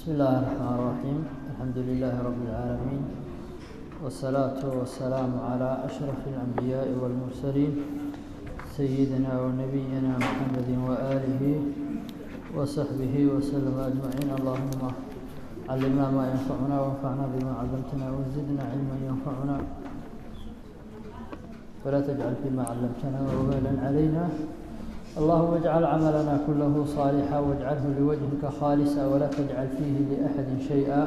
بسم الله الرحمن الرحيم الحمد لله رب العالمين والصلاة والسلام على أشرف الأنبياء والمرسلين سيدنا ونبينا محمد وآله وصحبه وسلم أجمعين. اللهم علمنا ما ينفعنا وانفعنا بما علمتنا وزدنا علما ينفعنا ولا تجعل فيما علمتنا وبالا علينا. اللهم اجعل عملنا كله صالحا واجعله لوجهك خالصا ولا تجعل فيه لأحد شيئا.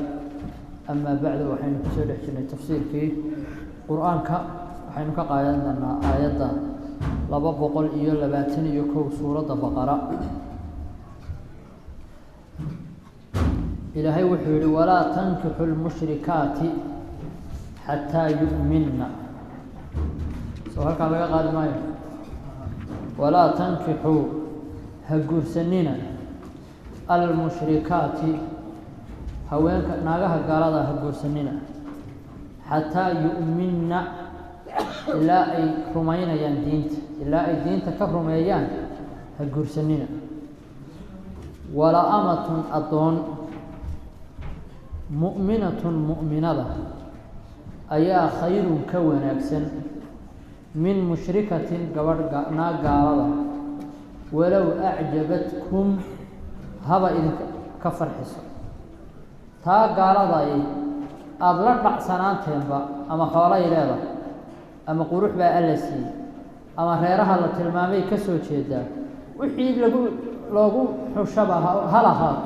أما بعد وحين كسر تفسير في قرآنك وحين كقايدنا آيات لباب قل إيو لباتن يكو سورة بقرة إلهي وحوري ولا تنكحوا المشركات حتى يؤمنن. سؤالك على قال ما ولا تنكحوا هجور سنين المشركات هوانك ناقها قالها هجور سنين حتى يؤمنن إلا أي رمينا ين دينت إلا أي دينت كرميان هجور سنين. ولا أمة أضون مؤمنة مؤمنة أيا خير كون أكسن من مشركة قبرنا قالوا ولو أعجبتكم هذا إذا كفر حسن تا قالوا أبلغ بحسنان تنبا أما خالي لذا أما قروح بألسي أما غيرها للتلمامي كسو تشيدا وحيد لغو حشبه هلهات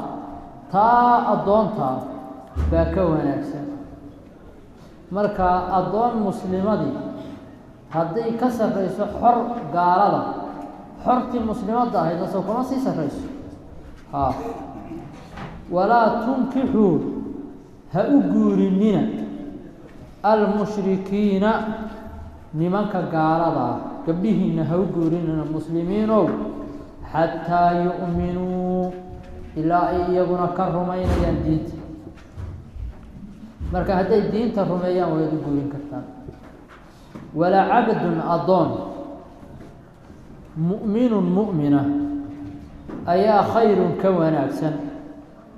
تا أضون تا باكوان أكسن مركا أضون مسلمة دي haddii ka sarreyso xor gaalada xortii muslimadda ahayd asoo kuma sii sarreyso walaa tunkixuu ha u guurinina almushrikiina nimanka gaalada ah gabdhihiina ha u guurinina muslimiinow xataa yu'minuu ilaa ay iyaguna ka rumaynayaan diinta. marka hadday diinta rumeeyaan waad u guurin kartaan. ولا عبد أضون مؤمن مؤمنة أيا خير كون أكسن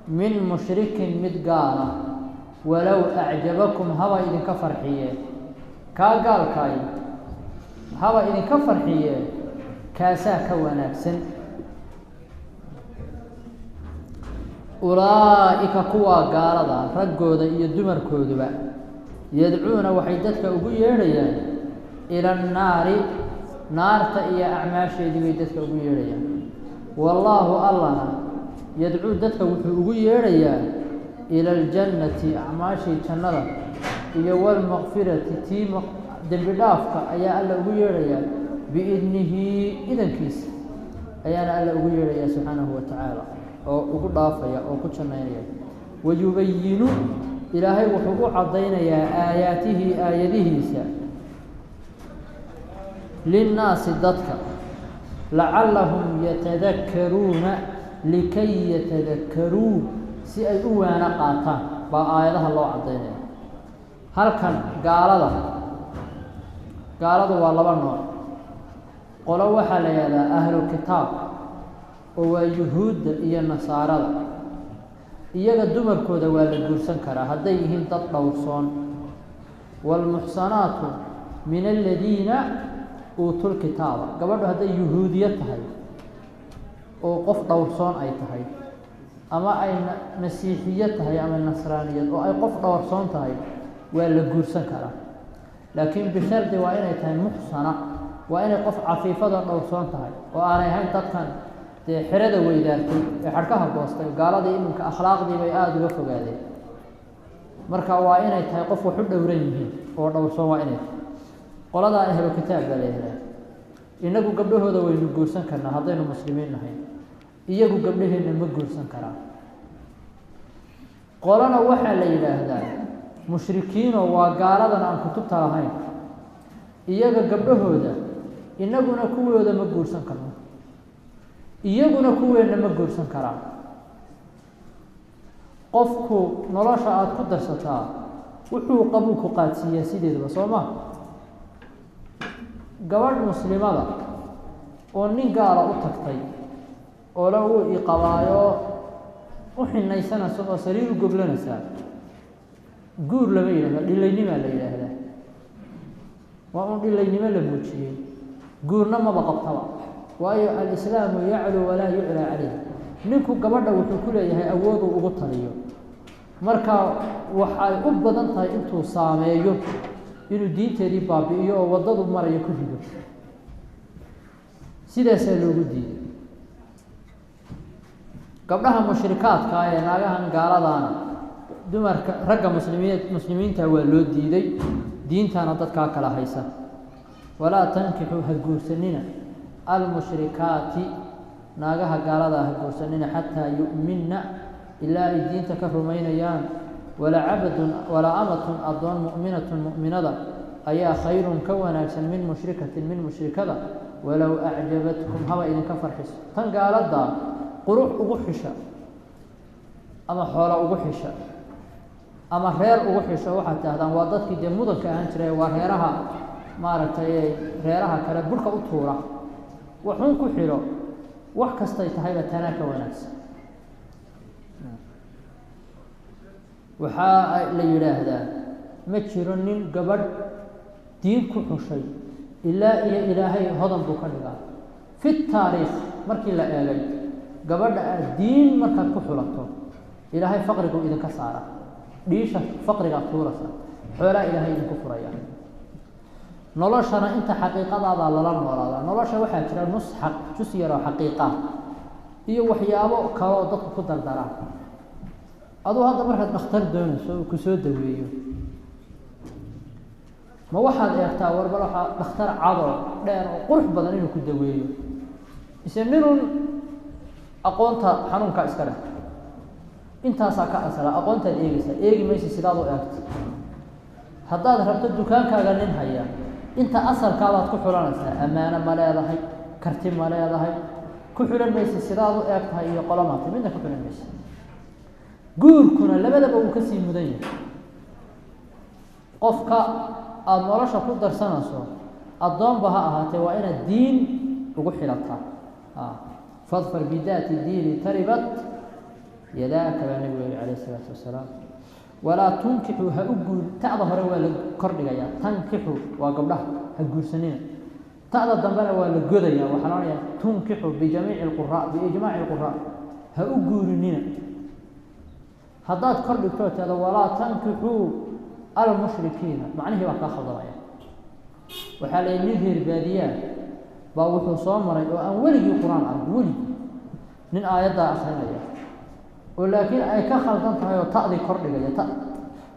من مشرك مدقالة ولو أعجبكم هوا إذن كفر حيه كاقال كاي هوا إذن كفر حيه كاسا كون أكسن. أولئك كوا قالة رقود يدمر كودبا يدعون وحيدتك أبو يريان إلى النار نار تأيي أعماش يدعوك أبو يريان والله الله يدعو دتك أبو يريان إلى الجنة أعماش جنة إلى والمغفرة تيم دبلافك أيا الله أبو يريان بإذنه إذن كيس أيا الله أبو يريان سبحانه وتعالى أو أقول ضافيا أو كتشنا ويبين إلهي وحقوق عضينا يا آياته آياته للناس ضدك لعلهم يتذكرون لكي يتذكروا سيئوا نقاطان بآياتها الله عضينا. هل كان قال والله بالنوع قالوا وحل يا أهل الكتاب ويهود إيا النصارى iyaga dumarkooda waa la guursan karaa hadday yihiin dad dhowrsoon. والمحصنات من الذين أوتوا الكتاب gabadhu hadday yuhuudiya tahay oo qof dhowrsoon ay tahay ama ay masiixiya tahay ama nasraaniyad oo ay qof dhowrsoon tahay waa la guursan karaa. laakiin bishardi waa inay tahay muxsana waa inay qof cafiifada dhowrsoon tahay oo aanay ahayn dadkan xirada weydaartay ee xarkaha goostay gaaladii iminka akhlaaqdii bay aad uga fogaadeen. marka waa inay tahay qof wax u dhowran yihiin oo dhowrsoon waa inay qolada ahlu kitaab baa leeyahay inagu gabdhahooda waynu guursan karnaa haddaynu muslimiin nahay iyagu gabdhaheena ma guursan karaan. qolana waxaa la yidhaahdaa mushrikiinoo waa gaaladan aan kutubta lahayn iyaga gabdhahooda inaguna kuwooda ma guursan karno iyaguna kuweena ma guursan karaan. qofku nolosha aad ku darsataa wuxuu qabuulku qaadsiiyaa sideedaba soo ma gabadh muslimada oo nin gaala u tagtay oo la uu iqabaayo وحنaysanayso oo sariir u goblanaysaa guur lama yiraahdo dhilaynimo la yiraahdaa waa un dhilaynimo la muujiyay guurna ma qabtaba waayo al-islaam ya'lu wala yu'la alayhi ninku gabadha wuxuu ku leeyahay awood uu ugu taliyo marka waxay u badan tahay intuu saameeyo inuu diinteedii baabi'iyo oo wadadu marayo ku rido sidaas loogu diiday gabdhaha mushrikaadka ee naagahan gaaladana dumarka ragga muslimiinta waa loo diiday diintana dadka kala haysa wala tankihu haguursanina al-mushrikaati naagaha gaalada haguursanina hatta yu'minna illa diinta ka rumaynayaan wala abadun wala amatun adon mu'minatun mu'minada ayaa khayrun ka wanaagsan min mushrikatin min mushrikada walaw a'jabatkum hawa idin ka farxis tan gaalada qurux ugu xisha ama xoola ugu xisha ama reer ugu xisha waxa taahdaan waa dadkii de mudanka ahaan jiray waa reeraha maaragtay reeraha kala burka u tuura waxun ku xiro wax kasta ay tahay batana ka wanaagsan waxa la yiraahdaa ma jiro nin gabadh diin ku xushay ilaa iyo ilaahay hodan buu ka dhigaa fi taariikh markii la eegay gabadha diin marka ku xulato ilaahay faqrigu idin ka saara dhiisha faqriga tuurasa xoolaa ilaahay idin ku furaya noloshana inta xaqiiqadaada la noolaada nolosha waxa jira nus xaq jus yar oo xaqiiqa iyo waxyaabo kale oo dadku ku dardaraan adoo hadda markaad dhakhtar doonayso ku soo daweeyo ma waxaad eegtaa warbal waxa dhakhtar cado dheer oo qurux badan inuu ku daweeyo isminun aqoonta xanuunka iska leh intaas ka asala aqoonta eegi maysi sidaad u eegto haddaad rabto dukaankaaga nin haya inta asalkaabaad ku xulanaysaa amaana ma leedahay karti ma leedahay ku xulan maysi sidaad u eegtahay iyo qolamaad midna ku xulan maysi guurkuna labadaba uu ka sii mudan yahay qofka aad nolosha ku darsanayso adoonba ha ahaatee waa inaad diin ugu xilataa fadfar bidaati diini taribat yadaaka baa nabigu calayhi salaatu wasalaam walaa tunkixu ha u guur ta'da hore waa la kordhigayaa tankixu waa gabdhaha ha guursanina ta'da dambena waa la godayaa waxaa loonayaa tunkixu bijamiici alquraa biijmaaci alquraa ha u guurinina haddaad kordhigto taada walaa tankixu almushrikiina macnihii baa kaa khaldamaya waxaa la yidhi reer baadiyaa baa wuxuu soo maray oo aan weligii quraan arag weligii nin aayaddaa akrinaya oo laakiin ay ka khaldan tahay oo ta'dii kordhigaya ta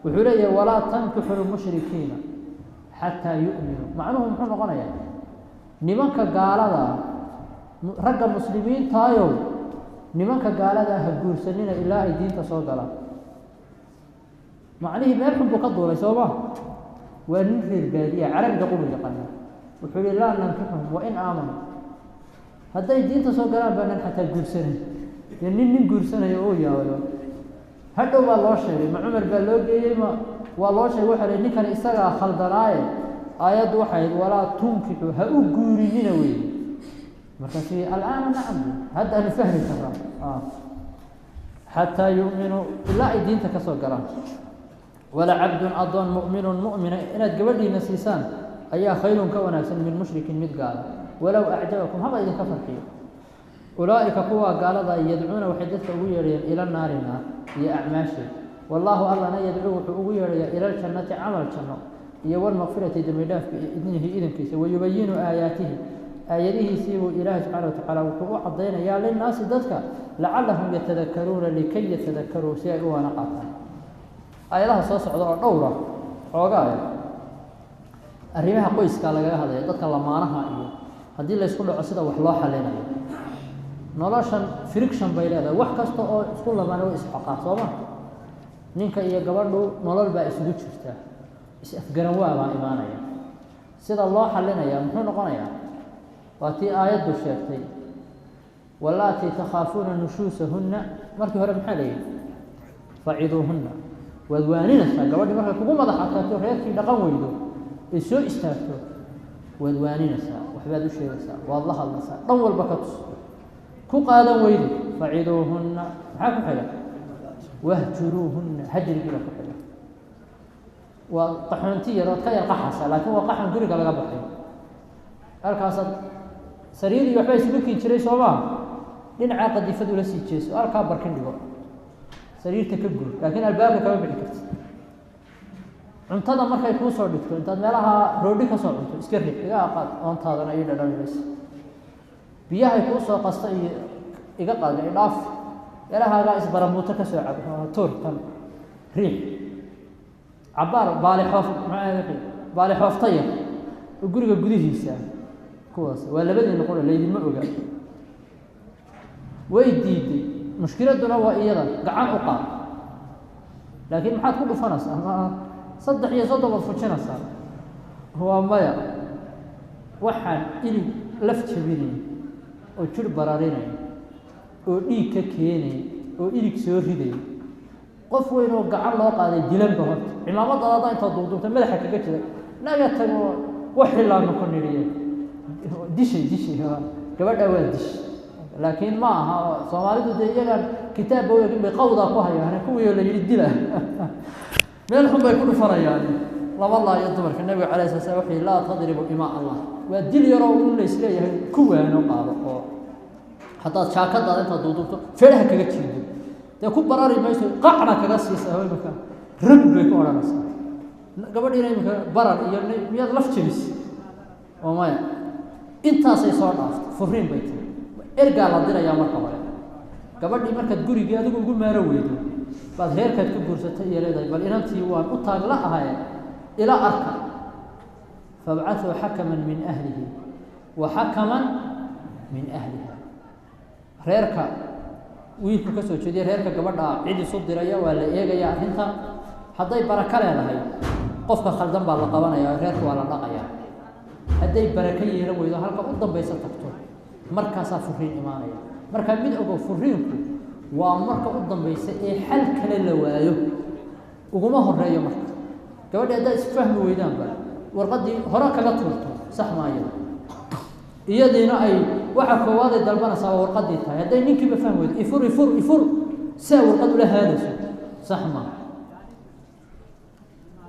wuxuu leeyahay walaa tankixu almushrikiina xataa yu'minuu macnuhu muxuu noqonayaa nimanka gaalada ragga muslimiintaayo nimanka gaalada ha guursanina ilaa ay diinta soo galaan macnihii meel xun buu ka duulay sooma waa nin reer baadiya carabiga qulu yaqaana wuxuu yihi laa nankixuhum wa in aamanu hadday diinta soo galaan baanan xataa guursanay dee nin guursanayo oo yaayo hadhow baa loo sheegay ma cumar baa loo geeyey ma waa loo sheegay waxa la ninkan isagaa khaldanaaye aayaddu waxay walaa tunkixu ha u guurinina wey markaasi al'aana nacam hadda aan fahmi karnaa xataa yu'minuu ilaa ay diinta ka soo galaan wala cabdun adoon mu'minun mu'mina inaad gabadhiina siisaan ayaa khayrun ka wanaagsan min mushrikin mid gaala walow acjabakum haba idinka farxiyo ulaa'ika kuwa gaalada yadcuuna waxay dadka ugu yeedhayaan ila naari naar iyo acmaasheed wallaahu allana yadcuu wuxuu ugu yeedhayaa ila aljannati camal janno iyo walmaqfirati dembi dhaaf biidnihi idankiisa wayubayinu aayaatihi aayadihiisii buu ilaahi subxaana watacaala wuxuu u caddaynayaa linnaasi dadka lacallahum yatadakaruuna likay yatadakaruu si ay u waana qaataan aayadaha soo socda oo dhowra xoogaa arrimaha qoyska lagaga hadlaya dadka lamaanaha iyo haddii la isku dhaco sida wax loo xalinayo noloshan friction bay leedahay wax kasta oo isku lamaana way isxoqaa sooma ninka iyo gabadhu nolol baa isugu jirtaa is-afgaran waa baa imaanaya sida loo xalinaya muxuu noqonayaa waa tii aayaddu sheegtay wallaatii takhaafuuna nushuusahunna markii hore maxaa la yidhi faciduuhunna waad waaninaysaa gabadhii markay kugu madax adkaato reerkii dhaqan weydo ay soo istaagto waad waaninaysaa waxbaad u sheegaysaa waad la hadlaysaa dhan walba ka tus ku qaadan weydo faciduuhunna maxaa ku xiga wahjuruuhunna hajri guriga ku xiga waa qaxoonti yar ood ka yar qaxasa laakiin waa qaxan guriga laga baxay halkaasaad sariirii waxbaa isugu kin jiray soo maa dhinacaa qadifad ula sii jeeso halkaa barkin dhigo sariirta ka guri laakiin albaabka kama bixi karti cuntada markay kuu soo dhigto intaad meelaha roodhi ka soo cunto iska rid iga qaad oontaadana ii dhadhaminaysa biyahay kuu soo qasta iyo iga qaad idhaaf meelahaagaa isbaramuuto ka soo cabo tuurkan riix cabaar baali xooftaya oo guriga gudihiisa kuwaas waa labadiina qura laydinma oga way diiday mushkiladuna waa iyada gacan u qaad laakiin maxaad ku dhufanaysaa ama 3 iyo 7 baad fujinaysaa waa maya waxaan ilig laf jabinay oo jir bararinay oo dhiig ka keenay oo ilig soo riday qof weyn oo gacan loo qaaday dilanba horta cimaamadaada inta duubduubta madaxa kaga jira naga tago wax xilaan ku niriye dishay gabadha waa dish laakiin ma aha Soomaalidu iyaga kitaab weyn bay qowda ku hayaan kuwii la yiri dila meel xun bay ku dhufanayaan laba iyo dumarka nabiga kaleey saa waxay la tadribu ima Allah waa dil yaro uu la isleeyahay kuwaano qaado oo hadaa jaakada inta duubduubto feeraha kaga jiido de ku barari mayso qacna kaga siisa haweenka rab bay ku oranaysaa gabadhiina imika barar iyo miyad laf jabis oo maya intaasay soo dhaaftay furiin bay tahay ergaa la dirayaa marka hore gabadhii markaad gurigii adigu ugu maaro weydo baad heerkaad ku guursatay iyo leedahay bal inantii waan u taag la ahay ila arka fab'athu hakaman min ahlihi wa hakaman min ahliha reerka wiilku ka soo jeediyay reerka gabadha cid isu diraya waa la eegaya arrinta hadday baraka leedahay qofka khaldan baa la qabanaya reerku waa la dhaqaya hadday baraka yeelan weydo halka u dambaysa tagto markaas furiin imaanaya marka mid ogo furiinku waa marka u dambaysa ee xal kale la waayo uguma horeeyo marka gabadha hadday isfahmi weydaan ba warqadii hore kaga tuurto sax maayo iyadiina ay waxa koowaad ay dalbanaysaa warqadii tahay hadday ninkii ba fahmi weydo ifur saa warqad ula haadayso sax ma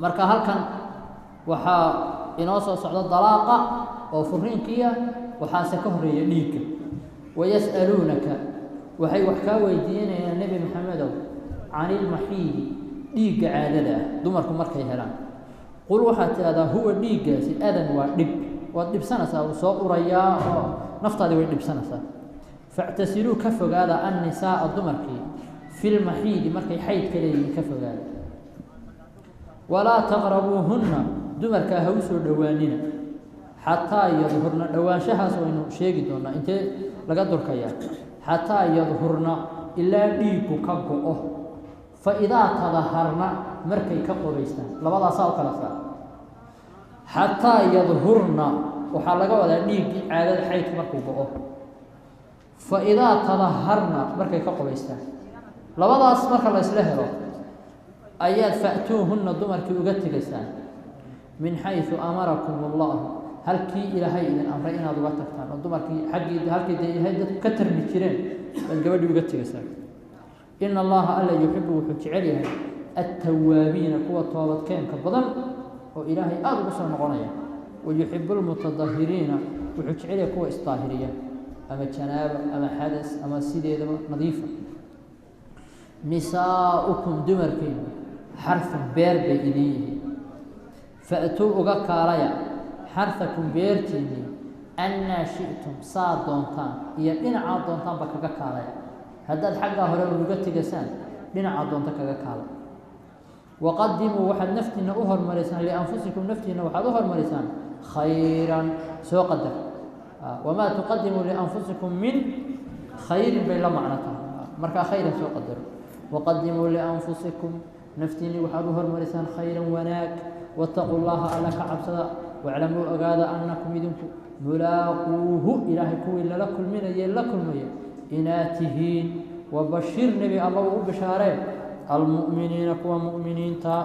marka halkan waxa inoo soo socda dalaaqa oo furiinkiya waxaase ka horeeya dhiigga wayas'aluunaka waxay wax kaa weydiinayaan nabi maxamedow canil maxiidi dhiigga caadada dumarku markay helaan qul waxaad tidahdaa huwa dhiiggaasi adan waa dhib waad dhibsanaysaa uu soo urayaa oo naftaadii way dhibsanaysaa factasiluu ka fogaada annisaaa dumarkii filmaxiidi markay xaydka leeyihiin ka fogaada walaa taqrabuuhunna dumarkaa ha u soo dhowaanina xataa yadhurna dhowaanshahaas waynu sheegi doonaa intee laga durkayaa xataa yadhurna ilaa dhiiggu ka go-o fa idaa tadaharna markay ka qobaystaan labadaasaa u kala saar xataa yadhurna waxaa laga wadaa dhiiggii caadada xaydka markuu go-o fa idaa tadaharna markay ka qobaystaan labadaas marka la isla helo ayaad fa'tuuhunna dumarkii uga tegaysaan min xaysu amarakum allahu halkii ilaahay idin amray inaad uga tagtaan oo dumarkii xaggii halkii dee ilaahay dadku ka tarmi jireen baad gabadhii uga tegaysaan ina allaha alla yuxibu wuxuu jecel yahay attawaabiina kuwa toobadkeenka badan oo ilaahay aada ugu soo noqonaya wayuxibu lmutadahiriina wuxuu jecel yahay kuwa isdaahiriya ama janaaba ama xadas ama sideedaba nadiifa nisaa'ukum dumarkiina xarfun beer bay idin yihiin fa'tuu uga kaalaya xarfakum beertiinii annaa shi'tum saa doontaan iyo dhinacaa doontaanba kaga kaalaya haddaad xaggaa hore uga tegasaan dhinacaa doonta kaga kaala waqadimuu waxaad naftiina u hormarisaan lianfusikum naftiina waxaad u hormarisaan khayran soo qadar wamaa tuqadimuu lianfusikum min khayrin bay la macno tahay markaa khayran soo qadaro waqadimuu lianfusikum naftiinii waxaad u hormarisaan khayran wanaag wattaquu llaha alla ka cabsada واعلموا أجادا أنكم إذنكم ملاقوه إلهي كوي لكل من يلكل مية إناتهين وبشر نبي الله وبشارين المؤمنين كوا مؤمنين تا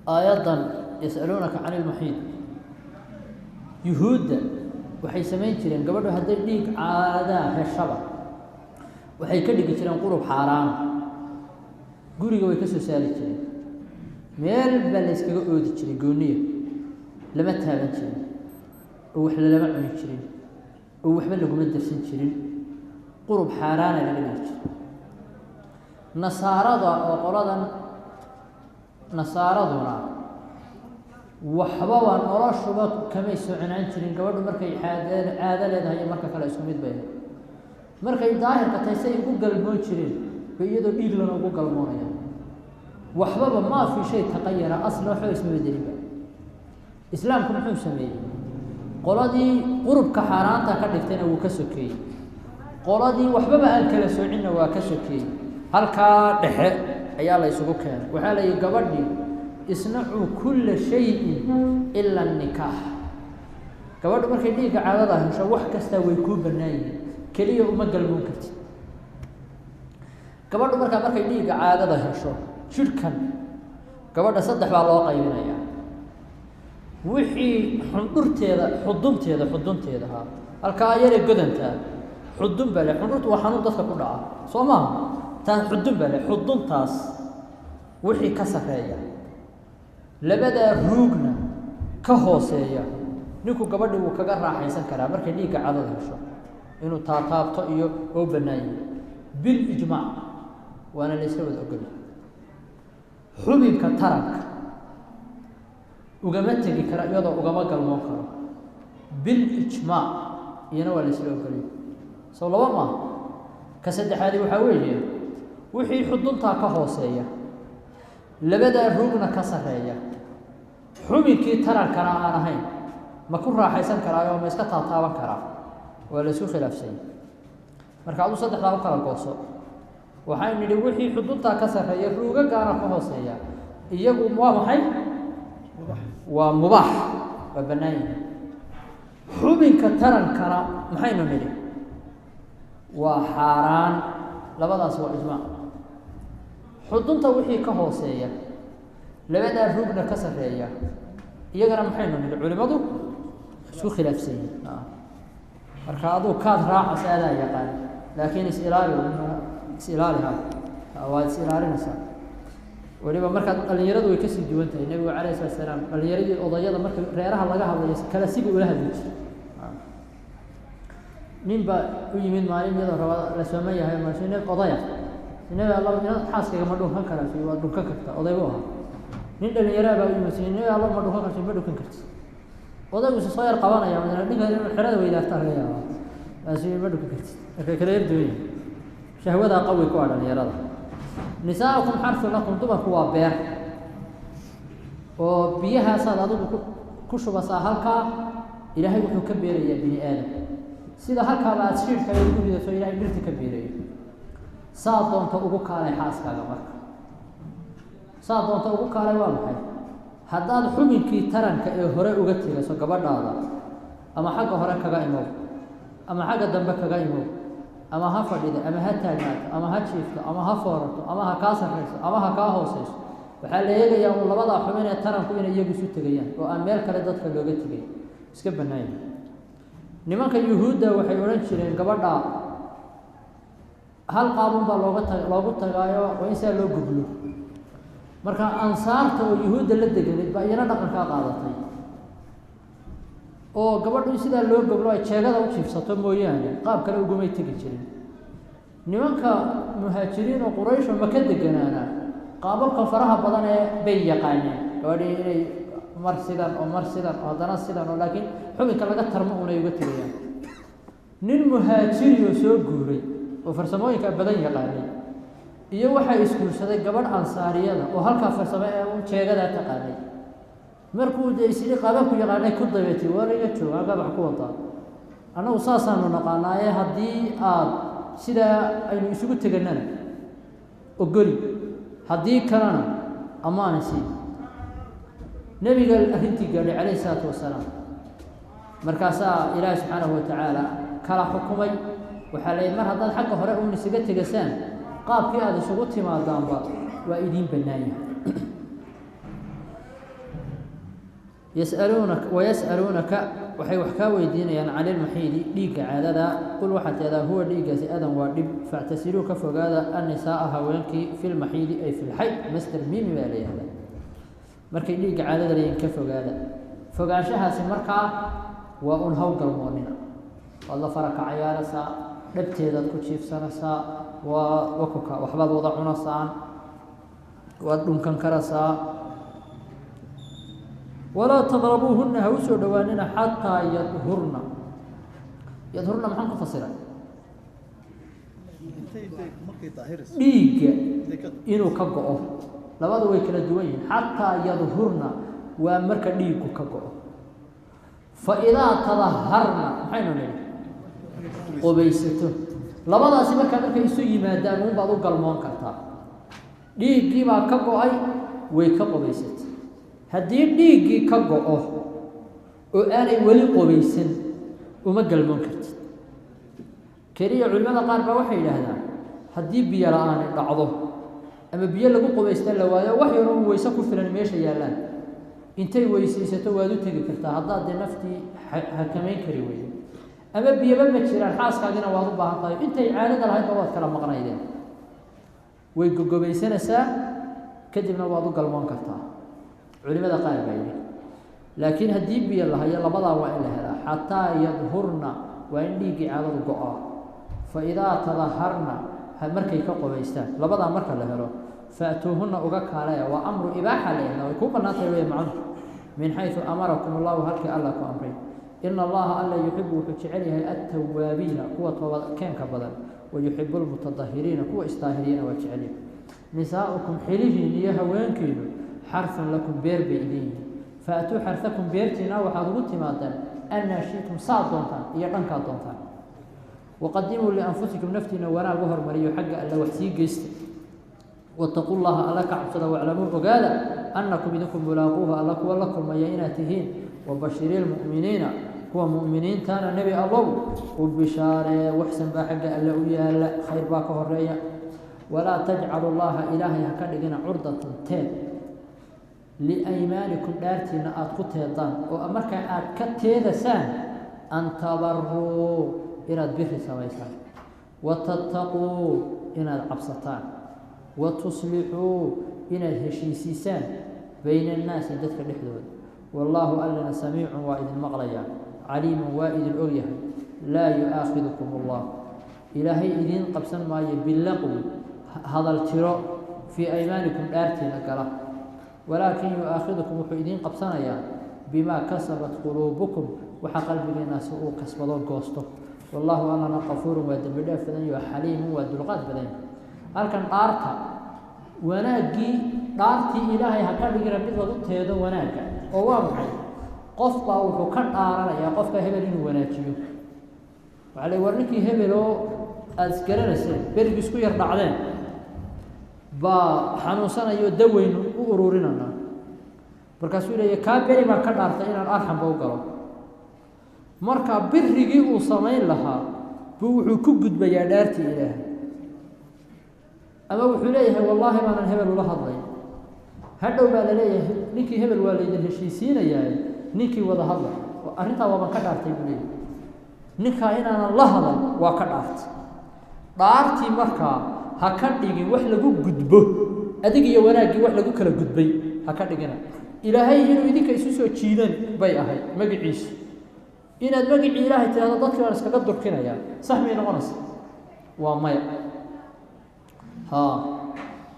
أيضا يسألونك عن المحيط يهود waxay samayn jireen gabadhu hadday dhiig caada heshaba waxay ka dhigi jireen qurub xaaraan guriga way ka soo saari jireen meel baa la iskaga oodi jiray gooniya lama taaban jirin oo wax lama cuni jirin oo waxba laguma darsan jirin qurub xaaraana laga dhigi jiray nasaarada oo qoladan nasaaraduna waxba waa noloshuba kamay soconaan jirin gabadhu markay caado leedahay iyo marka kale isku mid bay markay daahirka tahay say ugu galmoon jireen bay iyadoo dhiig lana ugu galmoonayaan waxbaba maa fi shay taqayara asla waxba isma bedelinba islaamku muxuu sameeyey qoladii qurubka xaaraanta ka dhigtayna wuu ka sokeeyey qoladii waxbaba aan kala soocinna waa ka sokeeyey halkaa dhexe ayaa la isugu keenay waxaa la yidhi gabadhii isnacuu kulla shayin ila annikaax gabadhu markay dhiigga caadada hesho wax kastaa way kuu bannaan yihiin keliya uma galmoon kartid gabadhu markay dhiigga caadada hesho jidhkan gabadha saddex baa loo qaybinayaa wixii xudunteeda haa halkaa yare godantaa xudun baa le xundhurtu waa xanuun dadka ku dhaca soo maaha taas xudun baa le xuduntaas wixii ka sarreeya labadaa ruugna ka hooseeya ninku gabadhii wuu kaga raaxaysan karaa markay dhiigga cadada hesho inuu taataabto iyo oo bannaayay bilijmaac waana la iska wada ogolya xubinka taranka ugama tegi kara iyadoo ugama galmoon karo bilijmaac iyana waa la isla ogolya soo laba maaha ka saddexaadi waxaa weeye wixii xuduntaa ka hooseeya labadaa ruugna ka sarreeya xubinkii tarankana aan ahayn ma ku raaxaysan karaayo ma iska taataaban karaa waa la isku khilaafsanya marka aduu saddexdaa u kala gooso waxaynu nidhi wixii xuduntaa ka sarreeya ruuga gaara ka hooseeya iyagu waa maxay waa mubaax waa bannaan yihi xubinka tarankana maxaynu nidhi waa xaaraan labadaas waa ijmaac xudunta wixii ka hooseeya labadaa ruugna ka sarreeya iyagana maxaynu nidhi culimadu isku khilaafsan yihin marka aduu kaad raacasa adaa yaqaan laakiin is-ilaaliha waad is-ilaalinaysaa weliba markaad dhallinyaradu way kasii duwan tahay nebigu calayhi salatu salaam dhallinyaradii odayada marka reeraha laga hadlayo kala siga ula hadli jiray nin baa u yimid maalin iyadoo raba la sooman yahay maasu nin odaya nabi alla ina xaaskayga ma dhunkan karaa waa dhunkan karta oday buu ahaa nin dhallinyaraa baa u yimid nabi alla ma dhunkan karta ma dhunkan karti odayguisa soo yar qabanaya madana ninka inuu xerada weydaarta laga yaabaa maasu ma dhunkan karti markay kala yar duwan yihin shahwadaa qawi ku ah dhallinyarada nisaa'ukum xarsun lakum dumarku waa beer oo biyahaasaad adigu ku shubasaa halkaa ilaahay wuxuu ka beerayaa bini aadam sida halkaaba aada shiirka ay ugu ridaso ilaahay dhirta ka beerayo saa doonta ugu kaalay xaaskaaga marka saa doonta ugu kaalay waa maxay haddaad xubinkii taranka ee hore uga tegayso gabadhaada ama xagga hore kaga imow ama xagga dambe kaga imow ama ha fadhida ama ha taagnaato ama ha jiifto ama ha foorato ama ha kaa sarrayso ama ha kaa hooseyso waxaa la eegayaa un labadaa xubin ee taranku inay iyagu isu tegayaan oo aan meel kale dadka looga tegay iska bannaanya nimanka yuhuudda waxay odhan jireen gabadha hal qaabun baa loogu tagaayo waa in saa loo gublo marka ansaarta oo yuhuudda la deganayd baa iyana dhaqankaa qaadatay oo gabadhu in sidaa loo goblo ay jeegada u jiifsato mooyaane qaab kale ugumay tegi jirin nimanka muhaajiriin oo quraysho maka deganaana qaababka faraha badan ee bay yaqaaneen gabadhii inay mar sidan oo haddana sidan oo laakiin xubinka laga tarmo unay uga tegayaan nin muhaajiri oo soo guuray oo farsamooyinka badan yaqaanay iyo waxaa isguursaday gabadh ansaariyada oo halkaa farsamo ee jeegadaa taqaanay markuu de isiri qaababku yaqaanay ku dabeetay waa laga joogaa gabax ku wadaa annagu saasaanu naqaanaaye haddii aad sidaa aynu isugu teganana ogoli haddii kalena ammaanaysi nebiga arrintii gaadhay calayhi isalaatu wasalaam markaasaa ilaahi subxaanahu watacaala kala xukumay waxaa la yidhi mar haddaad xagga hore uun isaga tegasaan qaabkii aada isugu timaadaanba waa idiin bannaanya yas'aluunaka waxay wax ka weydiinayaan cali lmaxiidi dhiigga caadada qul waxaad tiahdaa huwa dhiiggaasi adan waa dhib factasiluu ka fogaada annisaaa haweenkii fi lmaxiidi ay fi lxayd master mimi baa layihahda markay dhiigga caadada leeyihin ka fogaada fogaanshahaasi markaa waa un haw galmoonina waad la fara kacayaaraysaa dhabteedaad ku jiifsanaysaa waa wakuka waxbaad wada cunaysaan waad dhunkan karaysaa walaa taqrabuuhuna ha u soo dhowaanina xataa yadhurna yadhurna maxaan ku fasiray dhiigga inuu ka go-o labada way kala duwan yihiin xataa yadhurna waa marka dhiigku ka go-o fa idaa tadaharna maxaynu nihi qubaysato labadaasi markay isu yimaadaan unbaad u galmoon kartaa dhiiggii baa ka go-ay way ka qubaysatay haddii dhiiggii ka go-o oo aanay weli qubaysan uma galmoon kartid keliya culimmada qaar baa waxay yidhaahdaan haddii biyo la-aani dhacdo ama biyo lagu qubaysta la waayo wax yaro un weyse ku filan meesha yaallaan intay weysaysato waad u tegi kartaa haddaad dee naftii hakamayn kari weydo ama biyaba ma jiraan xaaskaagina waad u baahan tahay intay caadada lahaydba waad kala maqnaydeen way gogobaysanaysaa kadibna waad u galmoon kartaa culimada qaar baa yidhi laakiin haddii biyo la hayo labadaa waa in la helaa xataa yadhurna waa in dhiiggii caadadu go-a fa idaa tadaharna markay ka qubaystaan labadaa marka la helo faatuuhunna uga kaalaya waa amru ibaaxa leehna way kuu bannaantahay wey macnu min xaysu amarakum allahu halkii alla ku amray ina allaha alla yuxibu wuxuu jecel yahay altawaabiina kuwa toobadkeenka badan wayuxibu lmutadahiriina kuwa isdaahiriyana waa jecelyahay nisaa'ukum xilihiin iyo haweenkiinu xarfun lakum beer bay idin yihiin faatuu xarfakum beertiina waxaad ugu timaadaan annaa shi'tum saad doontaan iyo dhankaad doontaan waqadimuu lianfusikum naftiina wanaag u hormariyo xagga alla wax sii geysta wataquu llaha alla ka cabsada waclamuu ogaada annakum idinku mulaaquuha alla kuwa la kulmaya inaad tihiin wabashiri lmu'miniina kuwa mu'miniintaana nebi allow u bishaaree waxsan baa xagga alle u yaalla khayr baa ka horeeya walaa tajcalu llaha ilaahay ha ka dhigina curdatan teed liaymaanikum dhaartiina aada ku teedaan oo markaa aad ka teedasaan an tabaruu inaad biri samaysaan watattaquu inaad cabsataan watuslixuu inaad heshiisiisaan bayna annaasi dadka dhexdooda wallaahu allana samiicun waa idin maqlayaa caliimun waa idin ogyahay laa yu-aakhidukum allah ilaahay idiin qabsan maayo bilaqwi hadal tiro fii aymaanikum dhaartiina gala walaakin yu-aakhidukum wuxuu idiin qabsanayaa bimaa kasabat quluubukum waxa qalbigiinaasi uu kasbado goosto wallaahu allana qafuurun waa dembi dhaaf badan yaho xaliimun waa dulqaad badan yahay halkan dhaarta wanaaggii dhaartii ilaahay ha ka dhigina mid wad u teedo wanaagga oo waa maxay qof baa wuxuu ka dhaaranayaa qofka hebel inuu wanaajiyo waxaa la war ninkii hebel oo aada isgaranayseen berigi isku yar dhacdeen baa xanuunsanayo daweynu u ururinana markaasuu leeya kaa beri baa ka dhaartay inaan arxamba u galo marka birigii uu samayn lahaa buu wuxuu ku gudbayaa dhaartii ilaahay ama wuxuu leeyahay wallaahi baanan hebel ula hadlay hadhow baa la leeyahay ninkii hebel waa laydin heshiisiinayaa ninkii wada hadla arrintaa waaban ka dhaartay buu leeyahay ninkaa inaanan la hadal waa ka dhaartay dhaartii markaa ha ka dhigin wax lagu gudbo adig iyo wanaaggii wax lagu kala gudbay ha ka dhigina ilaahay inuu idinka isu soo jiidan bay ahayd magaciisu inaad magacii ilaahay tidhahdo dadkii baan iskaga durkinayaa sax may noqonaysa waa maya haa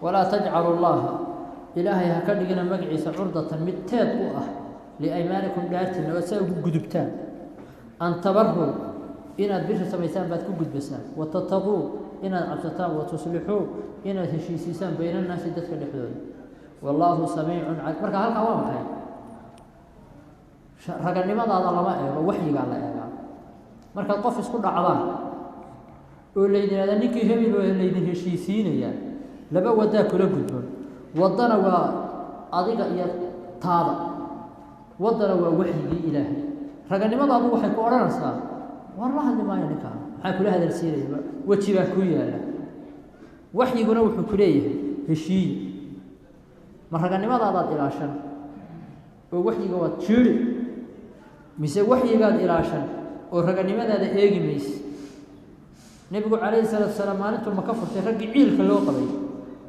walaa tajcalu llaha ilaahay ha ka dhigina magaciisa curdatan mid teed u ah liaymaanikum dhaartiina oo saa ugu gudubtaan an tabaruu inaad biri samaysaan baad ku gudbasaan watattaquu inaad cabsataan watuslixuu inaad heshiisiisaan bayna annaasi dadka dhexdooda wallaahu samiicun marka halkaa waa maxay raganimadaada lama eego waxyigaa la eegaa markaad qof isku dhacdaan oo laydin ihahda ninkii hebel waa laydin heshiisiinayaa laba wadaa kula gudboon waddana waa adiga iyo taada waddana waa waxyigii ilaahay raganimadaadu waxay ku odhanaysaa war la hadli maayo ninkaa maxaa kula hadalsiinaya weji baa kuu yaalla waxyiguna wuxuu ku leeyahay heshiiye ma raganimadaadaad ilaashan oo waxyiga waad jiiri mise waxyigaad ilaashan oo raganimadaada eegi mayse nebigu calayhi salaatu wasalaam maalintuu maka furtay raggii ciilka loo qabay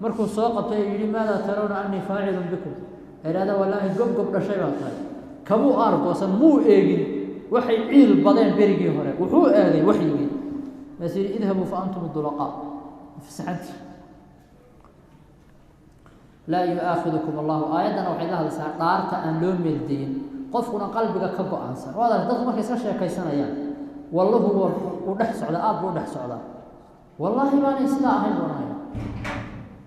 markuu soo qabtay ee yidhi maadaa tarawna annii faacilun bikum idhahda wallaahi gob dhashay baa tahay kamuu aargoosan muu eegin waxay ciil badeen berigii hore wuxuu eegay waxyigii bas yidhi idhabuu fa antum dulaqaa fasaxanti laa yu'aakhidukum allahu aayaddana waxay la hadlaysaa dhaarta aan loo meeldayin qofkuna qalbiga ka go-aansan waad arag dadku markay iska sheekaysanayaan wallahu uu dhex socdaa aad buu u dhex socdaa wallaahi baanay sidaa ahayn doonaya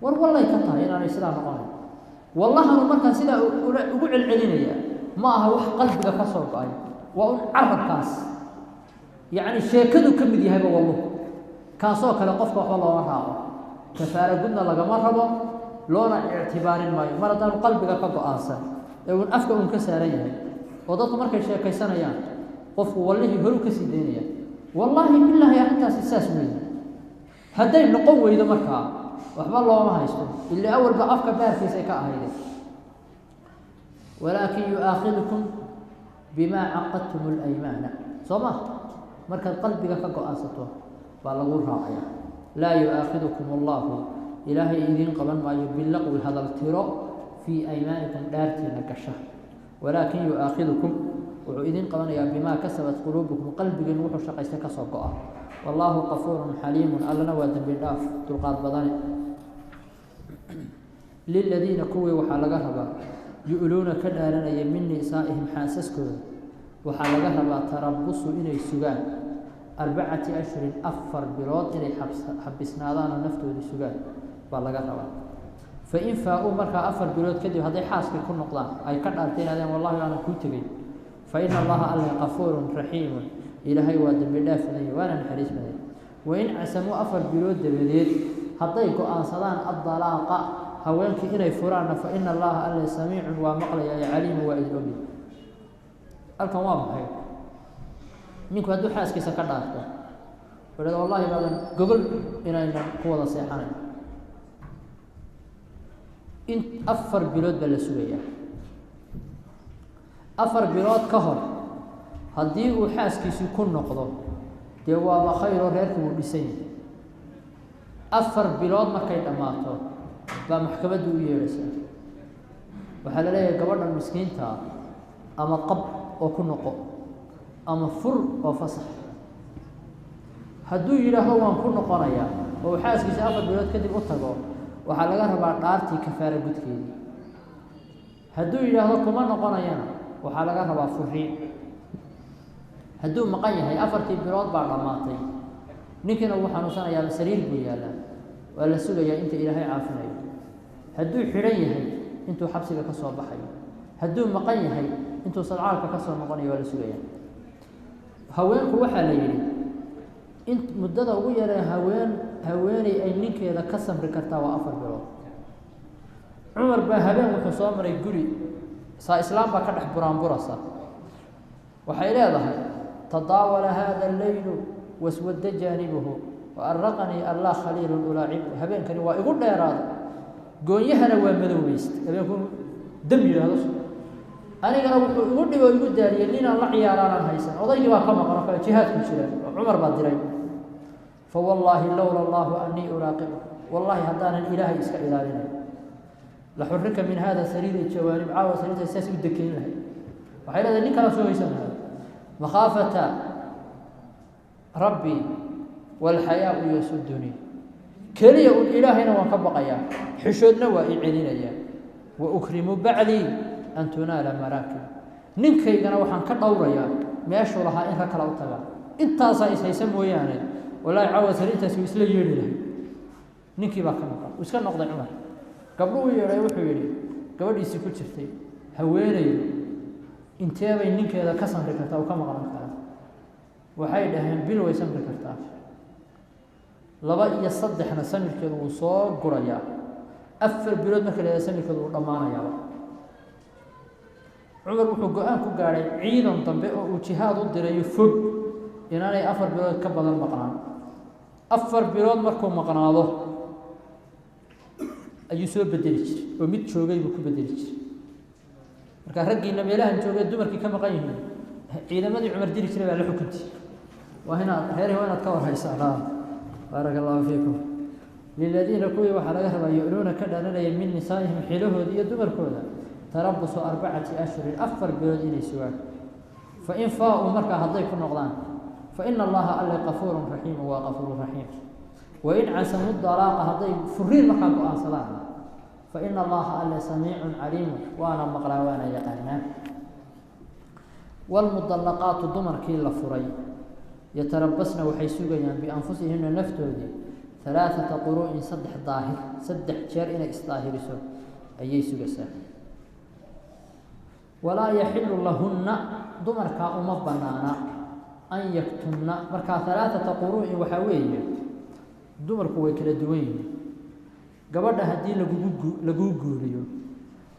war wallay ka tahay inaanay sidaa noqonayn wallahanu markaan sidaa ugu celcelinayaa ma aha wax qalbiga ka soo go-ay waa un carabkaas yacni sheekadu ka mid yahayba walluhu kaasoo kale qofka waxba looma raaco kafaara gudna lagama rabo loona ictibaarin maayo mar haddaanu qalbiga ka go-aansan ee uun afka uun ka saaran yahay oo dadku markay sheekaysanayaan qofku wallihii horu ka sii daynaya wallaahi bilaahi arrintaasi saas weeye hadday noqon weydo markaa waxba looma haysto ilaa awalba afka baarkiisa ay ka ahayde walaakin yu'aakhidukum bimaa caqadtum alaymaana soo ma markaad qalbiga ka go-aansato baa lagu raacaya laa yu'aakhidukum allahu ilaahay idiin qaban maayo bilaqwi hadal tiro fii aymaanikum dhaartiina gasha walaakin yu'aakhidukum wuxuu idiin qabanayaa bimaa kasabat quluubukum qalbigiin wuxuu shaqaysta ka soo go-a wallaahu qafuurun xaliimun allana waa dembi dhaaf dulqaad badane liladiina kuwii waxaa laga rabaa yu'luuna ka dhaaranaya min nisaa'ihim xaasaskooda waxaa laga rabaa tarabusu inay sugaan 4 ashhurin 4 bilood inay xabisnaadaanoo naftoodii sugaan baa laga rabaa fain faa-uu markaa 4 bilood kadib hadday xaaskii ku noqdaan ay ka dhaarteen adeen wallahi aanan kuu tegay fa ina allaha alle qafuurun raxiimun ilaahay waa dembi dhaaf badanya waana naxariis badanya wain casamuu 4 bilood dabadeed hadday go-aansadaan addalaaqa haweenkii inay furaanna fa ina allaha alle samiicun waa maqlaya ee caliimu waa idin ogi halkan waa maxay ninku hadduu xaaskiisa ka dhaarto wuxuu dhahda wallahi baadan gogol inaynan ku wada seexanayn in 4 bilood baa la sugayaa 4 bilood ka hor haddii uu xaaskiisii ku noqdo dee waaba khayro reerku wuu dhisan yahay 4 bilood markay dhammaato baa maxkamaddu u yeedhaysaa waxaa la leeyahay gabadhan miskiinta ama qab oo ku noqo ama fur oo fasax hadduu yidhaahdo waan ku noqonayaa oo uu xaaskiisa 4 bilood kadib u tago waxaa laga rabaa dhaartii kafaara gudkeedii hadduu yidhaahdo kuma noqonayana waxaa laga rabaa furiin hadduu maqan yahay 4 bilood baa dhammaatay ninkiina wuu xanuunsanayaa sariir buu yaallaa waa la sugayaa inta ilaahay caafinayo hadduu xidhan yahay intuu xabsiga ka soo baxayo hadduu maqan yahay intuu sadcaalka ka soo noqonayo waa la sugayaa haweenku waxaa la yidhi in muddada ugu yaree haweeney ay ninkeeda ka samri kartaa waa 4 bilood cumar baa habeen wuxuu soo maray guri saa islaam baa ka dhex buraanburasa waxay leedahay tadaawala hada alleylu waswadda jaanibuhu wa arraqanii allah khaliilun ulaacibu habeenkani waa igu dheeraada goonyahana waa madoweysta habeenku dam yidhaahdo anigana wuxuu igu dhibo igu daariyey ninaan la ciyaaraanaan haysan odaygii baa ka maqan oo kale jihaadku jira oo cumar baa diray fa wallaahi lowla allahu annii uraaqibu wallaahi haddaanan ilaahay iska ilaalinayn la xurrika min hada sariiri jawaanib caawa sariirta saas u dekeyn lahay waxay leedahay nin kala soo haysan lahay makhaafata rabbi walxayaau yasuduni keliya un ilaahayna waan ka baqayaa xishoodna waa i celinayaa wa ukrimu bacdii an tunaala maraakib ninkaygana waxaan ka dhowrayaa meeshuu lahaa in rag kala u taga intaasaa ishaysa mooyaane wallaahi caawa sariirtaasi uu isla yeedhi lahay ninkii baa ka maqan uu iska noqday cumar gabdhu u yeedhay wuxuu yidhi gabadhiisii ku jirtay haweenaydu inteebay ninkeeda ka samri kartaa uu ka maqlan karaa waxay dhaheen bil way samri kartaa 2 iyo 3na samirkeedu wuu soo gurayaa 4 bilood marka la samirkeedu wuu dhammaanayaaba cumar wuxuu go-aan ku gaadhay ciidan dambe oo uu jihaad u dirayo fog inaanay 4 bilood ka badan maqnaan 4 bilood markuu maqnaado ayuu soo bedeli jiray oo mid joogay buu ku bedeli jiray marka raggiina meelahan joogay dumarkii ka maqan yihiin ciidamadii cumar diri jiray baa la xukunti waa hina reerihii waa inaad ka warhaysaa بارك الله فيكم للذين كوي وحرجها يؤلون كذا من نسائهم حلوه دي دبر كذا تربص 4 أشهر أفر بلدين سواء فإن فاءوا مركا هضيف النقضان فإن الله ألا غفور رحيم وغفور رحيم وإن عزموا الضلاق هضيف فرين مكان صلاة فإن الله ألا سميع عليم وأنا مقرا وأنا يقينا والمطلقات ضمر كيل فري يتربصن وحيسوغيان بأنفسهن نفتودي 3 قروء صدح ظاهر صدح جير إنك إصطاهرسو أي سوغسا ولا يحل لهن ضمرك أمبنانا أن يكتمن مركا 3 قروء وحوية ضمرك ويكلا دوين قبل هدي لغو غوريو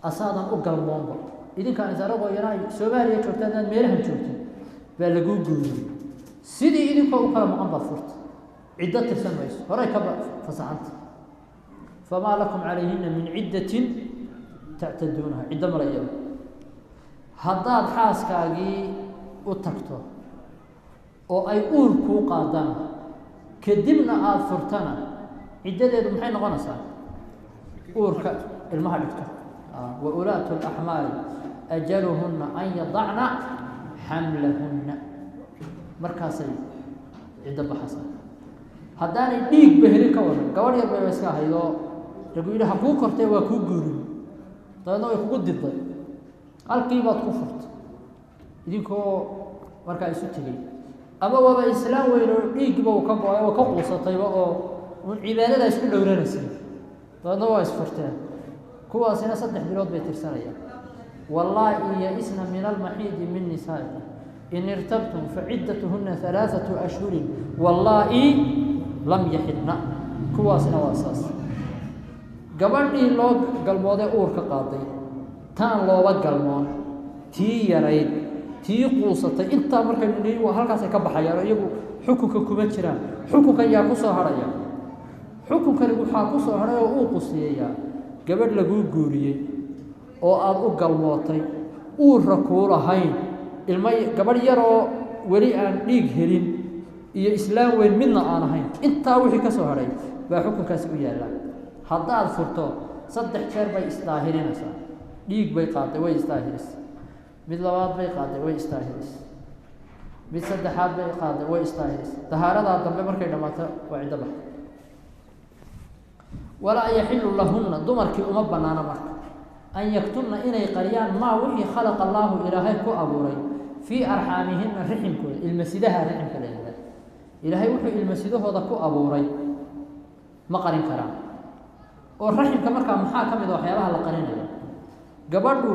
أصادا أقل مومبا إذن كان إذا رغو يراي سوماليا جوتان ميرهم جوتان بلغو غوريو سيدي إذنكو أقل مقنبض فرط عدة تسميس هراي كبا فسعنت فما لكم عليهن من عدة تعتدونها عدة مريم هداد حاسكاغي وتكتو oo ay uur ku qaadaan kadibna aad furtana cidadeedu maxay noqonaysaa uurka ilmaha dhigto wa ulatu al-ahmal ajaluhunna an yad'na hamlahunna markaasay cidda baxasa haddaanay dhiig beheli ka waran gabadh yar bay iska haydo lagu yiri ha ku kortay waa ku guurin taana way kugu diday halkii baad ku furtay idinkoo markaa isu tagay ama waba islaam weyn oo dhiigba uu ka booyo oo ka quusatay oo cibaadada isku dhowranaysa taana waa isfurteen kuwaasina 3 bilood bay tirsanayaan wallahi ya isna min al-mahid min nisa'i in irtabtum fa'iddatuhunna 3 ashhur wallahi lam yahidna kuwaasina waa saas gabadhii loo galmooday uurka qaaday tan looba galmoon tii yarayd tii quusatay inta markay nidii waa halkaas ay ka baxayaan iyagu xukunka kuma jiraan xukunka yaa ku soo haraya xukunkan waxa ku soo haray oo uu qusiyeeyaa gabadh lagu guuriyay oo aad u galmootay uur rakuul ahayn ilma gabadh yar oo wali aan dhiig helin iyo islaam weyn midna aan ahayn inta wixii ka soo haray baa xukunkaasi u yaala haddaad furto 3 jeer bay istaahirinaysaa dhiig bay qaaday way istaahirisay mid labaad bay qaaday way istaahirisay mid saddexaad bay qaaday way istaahirisay tahaarada dambe markay dhamaato waa cidda bax wala yahillu lahunna dumarkii uma banaana marka an yaktumna inay qariyaan ma wixii khalaqa Allahu ilaahay ku abuuray fi arhamihinna riximkooda ilmasidaha riximka leeyahay ilaahay wuxuu ilmasidahooda ku abuuray ma qarin karaan oo riximka marka maxaa kamid ah waxyaabaha la qarinayo gabadhu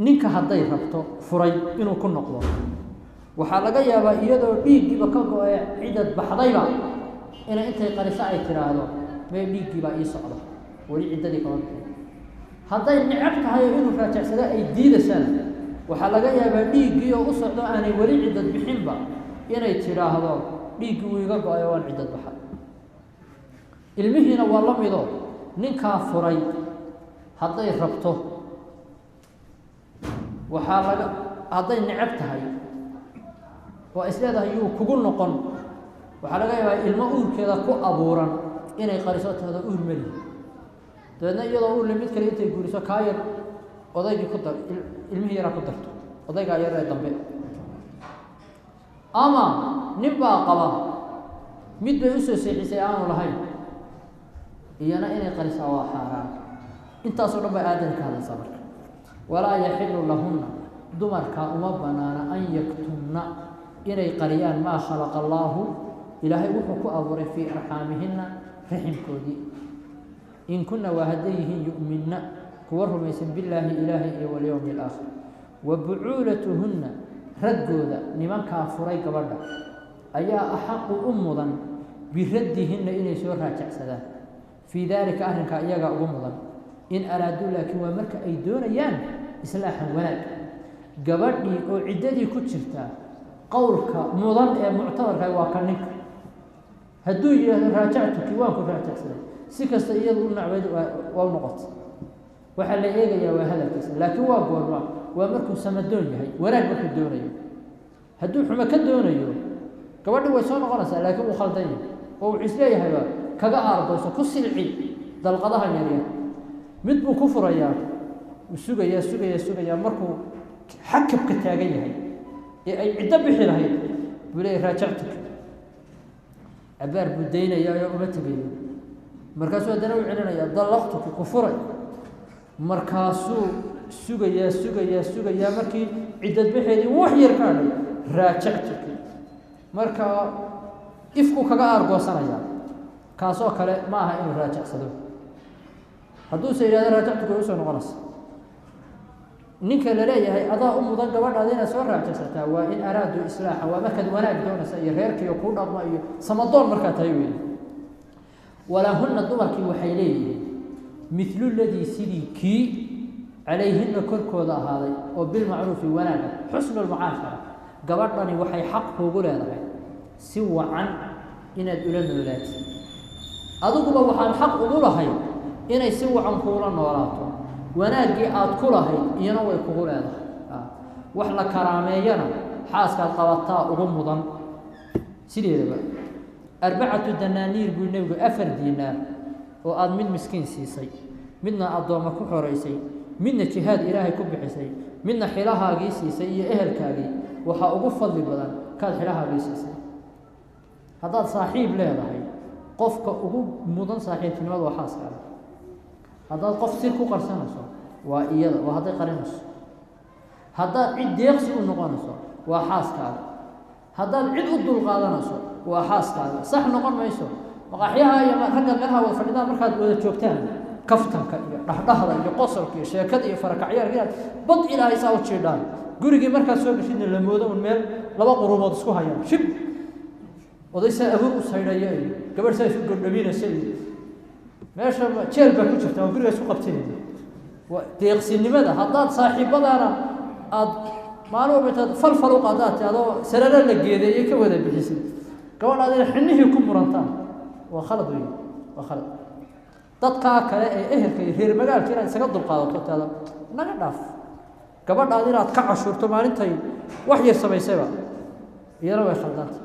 ninka hadday rabto furay inuu ku noqdo waxa laga yaabaa iyadoo dhiigiiba ka go'ay cidad baxdayba inay intay qarisa ay tiraahdo may dhiigiiba ii socdo wali cidadii ka wada hadday nicab tahay inuu raajacsada ay diidasana waxa laga yaabaa dhiigii oo u socdo aanay wali cidad bixinba inay tiraahdo dhiigii uu iga go'ay waan cidad baxay ilmihiina waa la mido ninka furay hadday rabto waxa laga hadday nicab tahay oo isleedahay uu kugu noqon waxa laga yaabaa ilmo uurkeeda ku abuuran inay qariso taada uur mari dadna iyadoo uur limid kale intay guuriso kaayar odaygii ku dar ilmihi yara ku darto odayga yar ee dambe ama nin baa qaba mid bay u soo seexisay aanu lahayn iyana inay qariso waa xaraan intaas oo dhan bay aadan ka hadlaysaa marka ولا يحل لهن دمرك أما بنانا أن يكتمن إلي قريان ما خلق الله إلهي وحكو أبور في أرحامهن رحم كودي إن كنا وهديه يؤمن كورهم يسم بالله إلهي واليوم الآخر وبعولتهن ردودا لمن كافري كبردا أيا أحق أمضا بردهن إلي سورها تعسدا في ذلك أهلك أياك أمضا إن أرادوا لكن ومرك أي دونيان إصلاحا ولك قبرني أو عددي كتشرتا قولك مضن معتبر واكنك هدوي راجعتك وانك راجعت سكست إيض ونعبد ونقط وحل إيجا يا وهلا كسر لكن واقول ومركو سمدون يهي وراك مركو دونيو هدو حما كدونيو gabadhi way soo noqonaysaa laakiin uu khaldan yahay oo uu isleeyahay kaga aardayso ku silci dalqadaha yaryar mid buu ku furayaa sugaya markuu xakabka taagan yahay ee ay cidda bixi lahayd buu leeyahay raajactu abaar buu daynayaa oo uma tagayo markaasuu haddana u celinayaa dallaqtuki ku furay markaasuu sugayaa markii ciddad bixeedii wax yar ka hadhay raajactuki marka ifku kaga aargoosanaya kaasoo kale ma aha inuu raajacsado hadduu se yidhahdo raajactuka u soo noqonaysa ninka la leeyahay adaa u mudan gabadhaada inaad soo raajacsataa waa in araadu islaaxa waa markaad wanaag doonaysa iyo reerkiiyo kuu dhaqma iyo samadoon markaa tahay weeye walaahunna dumarkii waxay leeyihiin midlu ladii sidii kii calayhinna korkooda ahaaday oo bilmacruufi wanaaga xusnu lmucaashara gabadhani waxay xaq kuugu leedahay si wacan inaad ula noolaato adiguba waxaad xaq ugu lahayd inay si wacan kuula noolaato wanaaggii aad ku lahayd iyana way kugu leedahay wax la karaameeyana xaaskaad qabataa ugu mudan sideedaba 4 danaaniir buu nebigu 4 diinaar oo aad mid miskiin siisay midna addooma ku xoraysay midna jihaad ilaahay ku bixisay midna xilahaagii siisay iyo ehelkaagii waxaa ugu fadli badan kaad xilahaagii siisay haddaad saaxiib leedahay qofka ugu mudan saaxiibtinimada waa xaaskaaga haddaad qof sir ku qarsanayso waa iyada waa hadday qarinayso haddaad cid deeqsi u noqonayso waa xaaskaaga haddaad cid u dulqaadanayso waa xaaskaaga sax noqon mayso maqaxyaha iyo ragga meelaha wada fadhidaan markaad wada joogtaan kaftanka iyo dhahdhahda iyo qosolka iyo sheekada iyo farakacyaarka inaad bad ilaahay saa u jiidhaan gurigii markaad soo gashidna la moodo un meel laba quruumood isku hayaan shib odaysaa awood u saydhaya iyo gabadh saa isu gordhaminaysa iyo meesha jeel baa ku jirta oo guriga isku qabtinaysa waa deeqsinimada haddaad saaxiibadaana aad maalin walba intaad falfal u qaadaad adoo sararo la geedeeyey ka wada bixisid gabadhaad inay xinihii ku murantaan waa khalad weeye waa khalad dadkaa kale ee ehelka iyo reer magaalka inaad isaga dulqaadato taada naga dhaaf gabadhaad inaad ka cashuurto maalintay wax yar samaysayba iyana way khaldanta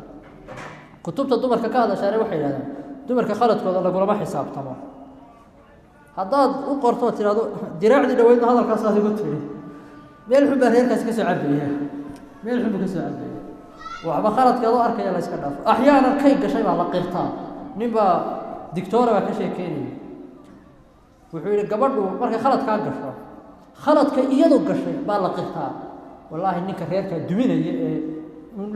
kutubta dumarka ka hadashaane waxay yidhahdaan dumarka khaladkooda lagulama xisaabtamo haddaad u qorto tidhahdo diraacdii dhaweydna hadalkaas aad igu tidhi meel xun baa reerkaasi ka soo cabaya meel xun buu ka soo cabaya waxba khaladkeedoo arkaya la iska dhaafo axyaanan kay gashay baa la qirtaa nin baa dictoora baa ka sheekeynaya wuxuu yidhi gabadhu markay khaladkaa gasho khaladka iyadu gashay baa la qirtaa wallaahi ninka reerkaa duminaya ee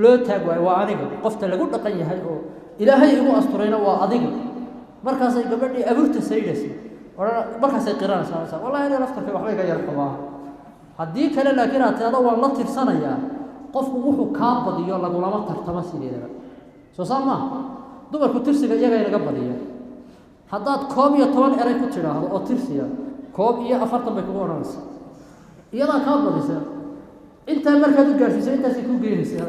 loo taag waayo waa aniga qofta lagu dhaqan yahay oo ilaahay igu asturayna waa adiga markaasay gabadhii abuurta saydhaysay markaasay qiranaysaa wallahi ina laftarkay waxbay ka yar xubaa haddii kale laakiin aad tidhahdo waan la tirsanayaa qofku wuxuu kaa badiyo lagulama tartamo sideedaba soo saa maaha dumarku tirsiga iyaga inaga badiya haddaad 11 eray ku tidhaahdo oo tirsiya 40 bay kugu odhanaysaa iyadaa kaa badisa intaa markaad u gaarsiisay intaasay ku geynaysaa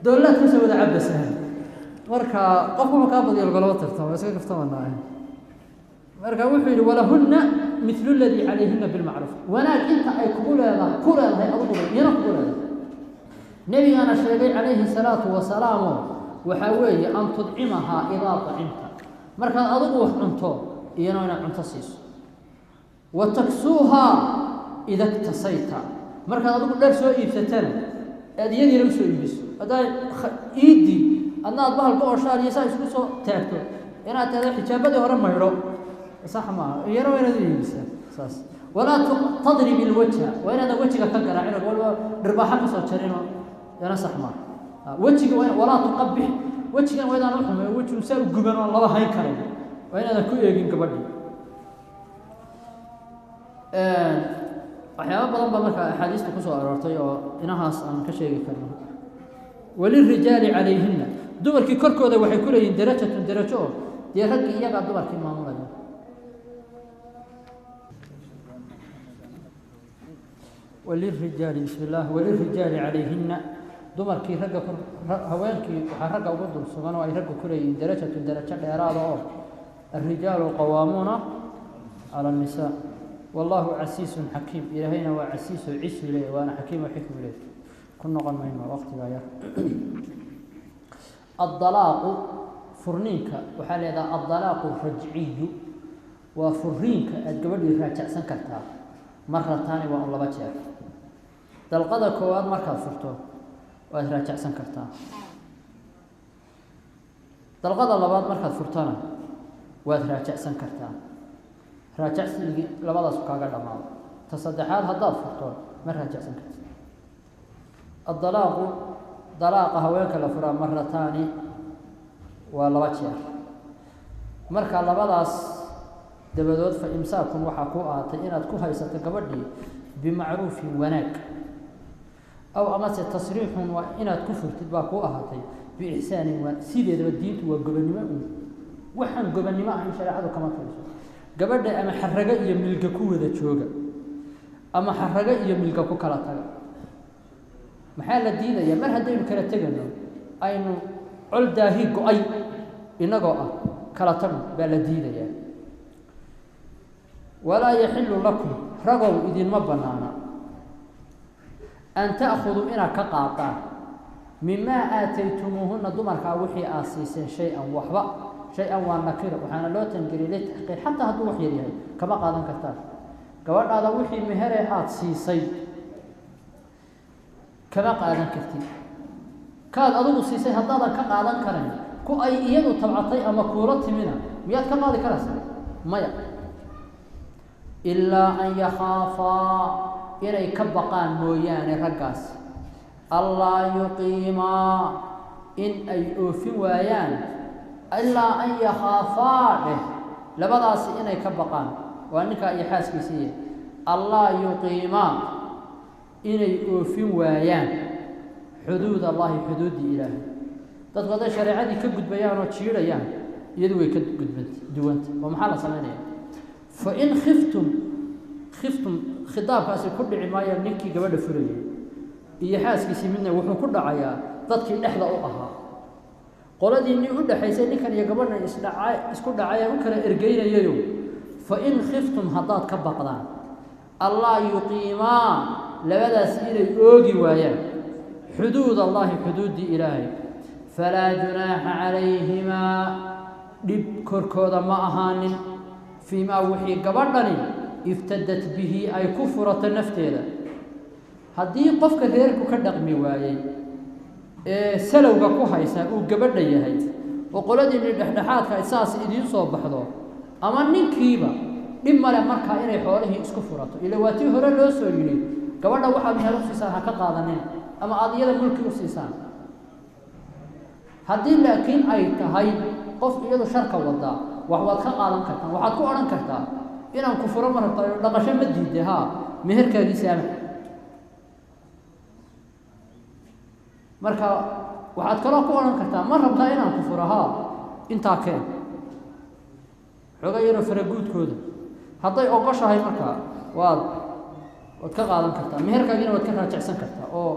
dowlaad ka soo wada cabasaa marka qofku wuxuu kaa badiyo lagulama tartamo iska kaftamanaa marka wuxuu yidhi walahunna midlu ladii calayhinna bilmacruuf wanaag inta ay kugu leedahay adugu iyana kugu leedahay nebigaana sheegay calayhi salaatu wasalaamu waxaa weeye an tudcimahaa idaa dacimta markaad adigu wax cunto iyana inaad cunto siiso wa taksuuhaa ida iktasayta markaad adigu dhar soo iibsatana aad iyadiina u soo iibiso haddaad iidii adna aad bahalka oo shaar iyo saa isku soo taagto inaad tahdo xijaabadii hore maydho صح ما يروي هذه ساس ولا تضرب الوجه وين هذا وجهك كقراعين ولا درباحه كسو جرينو يا صح ما وجهك ولا تقبح وجهك وين انا خمه وجهه ساو غبن لبا هاي كره وين هذا ku eegin gabadhi waxyaabo badan baa marka axaadiista ku soo aroortay oo inahaas aan ka sheegi karno walirijaali calayhinna dumarkii korkooda waxay ku leeyihiin darajo dee ragga iyaga dumarkii maamulaya وللرجال بسم الله وللرجال عليهن dumarkii ragga haweenkii waxa ragga ugu dul sugan oo ay ragga ku leeyihiin darajo dheeraad oo الرجال قوامون على النساء والله عسيس حكيم إلهينا وعسيس وعس إليه وأنا حكيم وحكم إليه كنا قلنا إنه وقت غير الضلاق فرنينك وحال هذا الضلاق الرجعي وفرنينك الجبل يراجع سنكرتها مرة ثانية والله بتشاف دلقذا كواد مركز فرتو وراجع سنكرتها دلقذا لبعض مركز فرتنا وراجع سنكرتها راجع سنجي لبعض سكاجا دماغ تصدحات هذا فرتو ما راجع سنكرتها الضلاق ضلاق هواك لفرا مرة ثانية والله بتشاف مركز لبعض dabadood fa imsaakun waxa ku aatay inaad ku haysato gabadhii bimacruuf wanaag aw amase tasriixun wa inaad ku furtid baa ku ahaatay bi ihsaan wa sideedaba diintu waa gobonimo waxaan gobonimo ah shariicadu kama taliso gabadha ama xaraga iyo milga ku wada jooga ama xaraga iyo milga ku kala taga maxaa la diidaya mar haddaynu kala tagano aynu col daahi go'ay inagoo ah kala tagno baa la diidaya ولا يحل لكم رجوا إذن ما بنانا أن تأخذوا إلى كقاطع مما آتيتموهن دمر كوحي آسيسين شيئا وحبا شيئا ونكر وحنا لا تنقل للتحقيق حتى هدو وحي لهي كما قادم كتاب قال هذا وحي مهري آسيسي كما قادم كتاب كان أدو سيسي هذا كقادم كرن كو أي إيادو تبعطي أما كورت منها مياد كما ذكر ما يقل إلا أن يخافا إلي كبقان مويان رقاس الله يقيما إن أي أوفي ويان إلا أن يخافا لبضاس إني كبقان وأنك يحاس بسيه الله يقيما إني أوفي ويان حدود الله حدود إله تتغضى شريعة كبد بيان وتشير أيام يدوي كبد دوانت ومحالة صمانية فإن خفتم خطاب كاسي كل عماية نكي قبل فرية إيحاس كسي منا وحو كل عيا ضدك نحظى أوها قولدي إني أقول حيث نكن يقبلنا إسكول عيا وكلا إرقينا ييو فإن خفتم هضات كبقضان الله يقيما لبدا سيري أوغي ويا حدود الله حدود إلهي فلا جناح عليهما لبكركودا ما أهان فيما وحي قبرني افتدت به أي كفرة نفتيدا هذه قفك غيرك كدقمي وايي سلوغا كو هيسا او قبرنا يهي وقولدي إن الدحدحات كأساس إذين صوب بحضو أما ننكيبا إما لمركا إني حوله اسكو فرطو إلا واتي هرا لو سويني قبرنا وحا من هلو سيسان هكا قادنين أما قاضية الملكي وسيسان هذه لكن أي تهي قف إيضو شركة وضع وحواد خقالن كرتا وحاد كو أرن كرتا إنان كفر مرتا لقشان مديده ها مهركا دي سامح مركا وحاد كلا كو أرن كرتا مرتا إنان كفرها انتا كين حغير فرقود كودا هاday oqoshahay marka waad ka qaadan kartaa meherkaagina waad ka raajacsan kartaa oo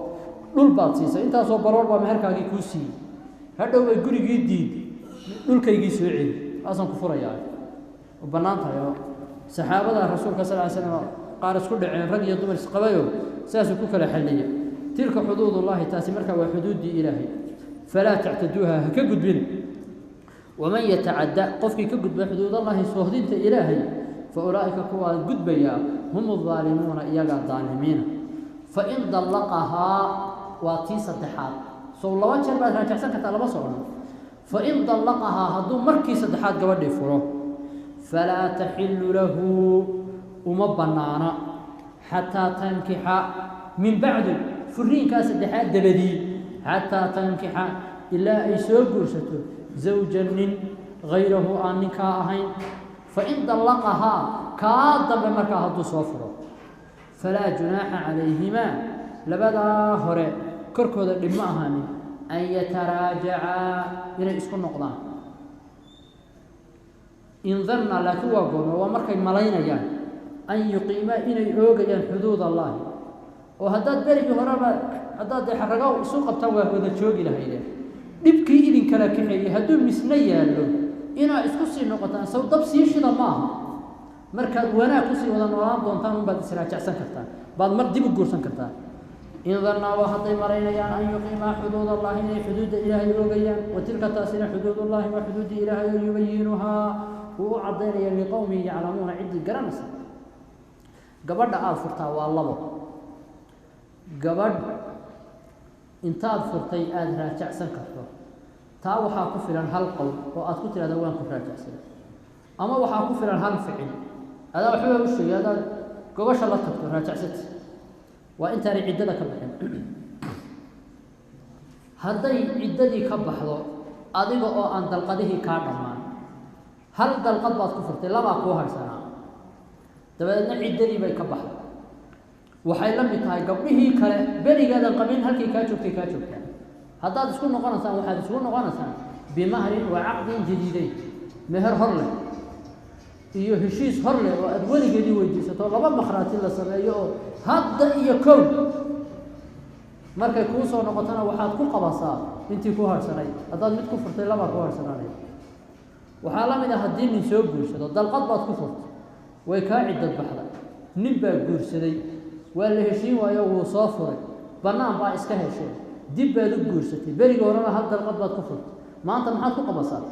dhul baad siisay intaas oo baroor baa meherkaagii ku siiyay hadhow ay gurigii diid dhulkaygii soo celi asan ku furayaa oo banaantahay saxaabada rasuulka sallallahu alayhi wasallam qaar isku dhaceen rag iyo dumar isqabayo saas ku kala xaliyay tilka xuduudullaahi taasi marka waa xuduudii ilaahay fala ta'taduha ka gudbin ومن يتعدى قفك كجد بحدود الله سوهدين إلهي فأولئك كوا جدبيا هم الظالمون إياga الظالمين فإن ضلقها واتيس الدحات صولوات شربات راجعسان كتالبا صورنا فإن ضلقها هدو مركي سدحات قبل يفرو فلا تحل له ومبنانا حتى تنكح من بعد فرين كاس الدحات دبدي حتى تنكح إلا أي سوغرسته زوجا غيره آنك أهين فإن طلقها كاذب مركا هدو صفره فلا جناح عليهما لبدا هره كركودا دما أهاني أن يتراجعا إلى اسكن نقضان إن ظن لكن وقوم ومركا ملايين يعني أن يقيما إلى أوغيا حدود الله وهداد بريق هربا هداد حرقاو سوق بتواه وذا تشوقي لهيدا dhibkii idin kala kaxeeyay haduu misna yaalo ina isku sii noqotaan soo dab sii shida maaha markaad wanaag kusii wada noolaan doontaan unbaad israajacsan kartaa baad mar dib u guursan kartaa in dannaa waa hadday maraynayaan an yuqiimaa xuduud allahi inay xuduudda ilaahay oogayaan wa tilka taasina xuduud ullahi waa xuduuddii ilaahay oo yubayinuhaa wuu u caddaynaya liqowmin yaclamuuna ciddii garanaysa gabadha aada furtaa waa labo gabadh intaad furtay aada raajacsan karto taa waxaa ku filan hal qowl oo aad ku tirahda waan ku raajacsan ama waxaa ku filan hal ficil adaa waxba u sheegay adaad gobasha la tagto raajacsati waa intaanay ciddada ka bixin hadday ciddadii ka baxdo adiga oo aan dalqadihii kaa dhammaan hal dalqad baad ku furtay labaa kuu harsanaa dabadeedna ciddadii bay ka baxday waxay la mid tahay gabdhihii kale berigaadan qabin halkii kaa joogtay kaa joogtaa haddaad isku noqonaysaan waxaad isugu noqonaysaan bimahrin wa caqdin jadiideyn meher hor leh iyo heshiis hor leh oo aada weligeedii weydiisato laba makhraati la sameeyo oo hadda iyo kow markay kuu soo noqotona waxaad ku qabasaa intii ku harsanay haddaad mid ku furtay labaa ku harsanaanay waxaa la mid ah haddii nin soo guursado dalqad baad ku furtay way kaa ciddad baxday nin baa guursaday waa la heshiin waayo wuu soo furay bannaan baa iska hesheen dib baad u guursatay beriga horena hal dalqad baad ku furtay maanta maxaad ku qabasaa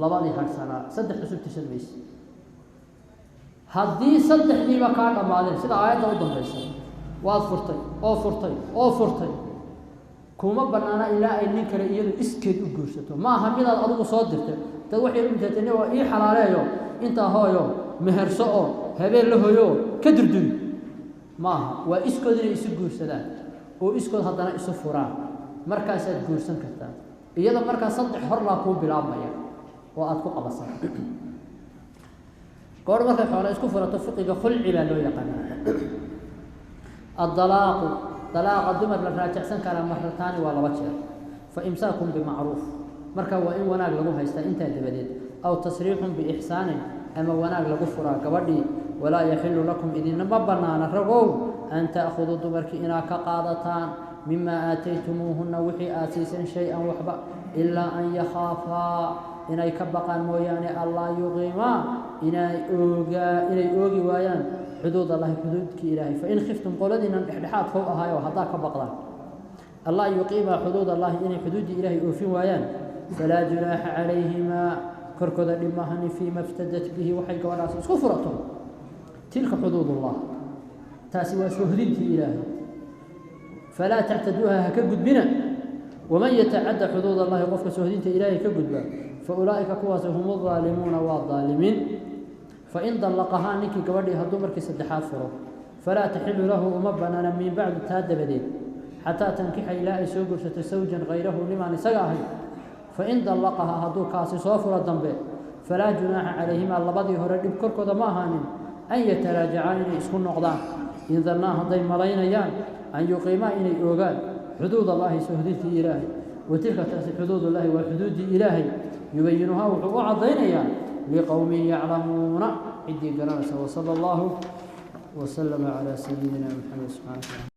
labadii harsanaa saddex cusub tishan mayse haddii saddexdiiba kaa dhammaadeen sida aayadda u dambaysa waad furtay oo furtay oo furtay kuma bannaana ilaa ay nin kale iyadu iskeed u guursato ma aha midaad adigu soo dirtay dad waxay u mitatay waa ii xalaaleeyo intaa hooyo meherso oo habeen la hoyo ka durduri ma aha waa iskood inay isu guursadaan oo iskood haddana isu furaan markaasaad guursan kartaa iyada markaa saddex horlaa kuu bilaabmaya oo aada ku qabasan gabadh markay xoole isku furato fiqiga khulci baa loo yaqaanaa addalaaqu dalaaqa dumar la raajacsan karaa marataani waa laba jeer fa imsaakun bimacruuf marka waa in wanaag lagu haystaa intaa dabadeed aw tasriixun biixsaanin ama wanaag lagu furaa gabadhii walaa yaxilu lakum idinna ma bannaana ragow an ta'khuduu dumarkii inaad ka qaadataan mimaa aataytumuuhunna wixii aad siiseen shay-an waxba ilaa an yakhaafaa inay ka baqaan mooyaane allaa yuqiimaa inay oogi waayaan xuduud allahi xuduudkii ilaahay fain khiftum qoladiinan dhexdhexaad kow ahaayo haddaa ka baqdaan allaa yuqiimaa xuduud allahi inay xuduuddii ilaahay oofin waayaan falaa junaaxa calayhimaa korkooda dhimahani fiima iftadat bihi waxay gabadhaas isku furato tilka xuduudullah taasi waa soohdintii ilaahay falaa tactaduuha ha ka gudbina waman yatacadda xuduud allahi qofka soohdinta ilaahay ka gudba faulaa'ika kuwaasi hum aalimuuna waa daalimiin fain dallaqahaa ninkii gabadhii hadduu markii saddexaad furo falaa taxilu lahu uma banaana min bacdu taa dabadeed xataa tankixa ilaa ay soo guursato sawjan hayrahu nimaan isaga ahay fain dallaqahaa hadduu kaasi soo furo dambe falaa junaaxa calayhimaa labadii hore dhib korkooda ma ahaanin an yataraajacaan inay isku noqdaan in dannaa hadday malaynayaan an yuqiimaa inay oogaan xuduud allahi soohdintii ilaahay wa tilka taasi xuduud ullahi waa xuduuddii ilaahay yubayinuhaa wuxuu u caddaynayaa liqowmin yaclamuuna ciddii garanaysa wasala allahu wasalama calaa sayidina maxamed subxaana